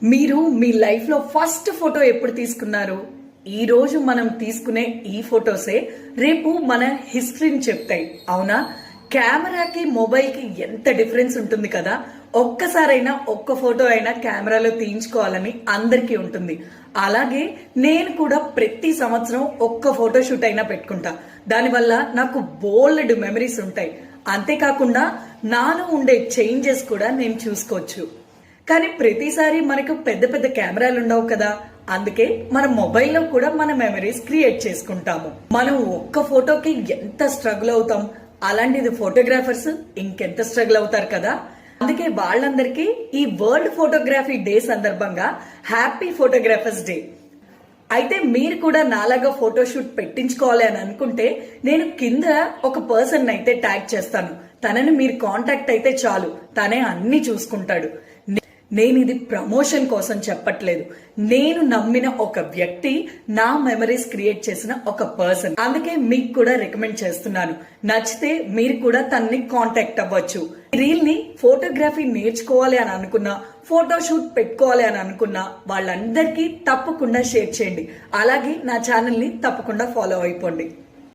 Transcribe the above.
మీరు మీ లైఫ్ లో first photo ఎప్పుడు తీసుకున్నారు? ఈ రోజు మనం తీసుకునే ఈ ఫోటోసే రేపు మన హిస్టరీని చెప్తాయి. అవునా? కెమెరాకి మొబైల్ కి ఎంత డిఫరెన్స్ ఉంటుంది కదా. ఒక్కసారైనా ఒక్క ఫోటో అయినా కెమెరాలో తీయించుకోవాలని అందరికీ ఉంటుంది. అలాగే నేను కూడా ప్రతి సంవత్సరం ఒక్క ఫోటో షూట్ అయినా పెట్టుకుంటా. దానివల్ల నాకు బోల్డ్ మెమరీస్ ఉంటాయి. అంతేకాకుండా నాలో ఉండే చేంజెస్ కూడా నేను చూసుకోవచ్చు. కానీ ప్రతిసారి మనకు పెద్ద పెద్ద కెమెరాలు ఉండవు కదా. అందుకే మన మొబైల్లో కూడా మన మెమరీస్ క్రియేట్ చేసుకుంటాము. మనం ఒక్క ఫోటోకి ఎంత స్ట్రగుల్ అవుతాం, అలాంటిది ఫోటోగ్రాఫర్స్ ఇంకెంత స్ట్రగుల్ అవుతారు కదా. అందుకే వాళ్ళందరికీ ఈ వరల్డ్ ఫోటోగ్రఫీ డే సందర్భంగా హ్యాపీ ఫోటోగ్రాఫర్స్ డే. అయితే మీరు కూడా నాలాగా ఫోటోషూట్ పెట్టించుకోవాలి అని అనుకుంటే నేను కింద ఒక పర్సన్ అయితే ట్యాగ్ చేస్తాను. తనని మీరు కాంటాక్ట్ అయితే చాలు, తనే అన్ని చూసుకుంటాడు. నేను ఇది ప్రమోషన్ కోసం చెప్పట్లేదు. నేను నమ్మిన ఒక వ్యక్తి నా మెమరీస్ క్రియేట్ చేసిన ఒక పర్సన్. అందుకే మీకు కూడా రికమెండ్ చేస్తున్నాను. నచ్చితే మీరు కూడా తనని కాంటాక్ట్ అవ్వచ్చు. రీల్ ని ఫోటోగ్రఫీ నేర్చుకోవాలి అని అనుకున్నా, ఫోటోషూట్ పెట్టుకోవాలి అని అనుకున్నా వాళ్ళందరికీ తప్పకుండా షేర్ చేయండి. అలాగే నా ఛానల్ ని తప్పకుండా ఫాలో అయిపోండి.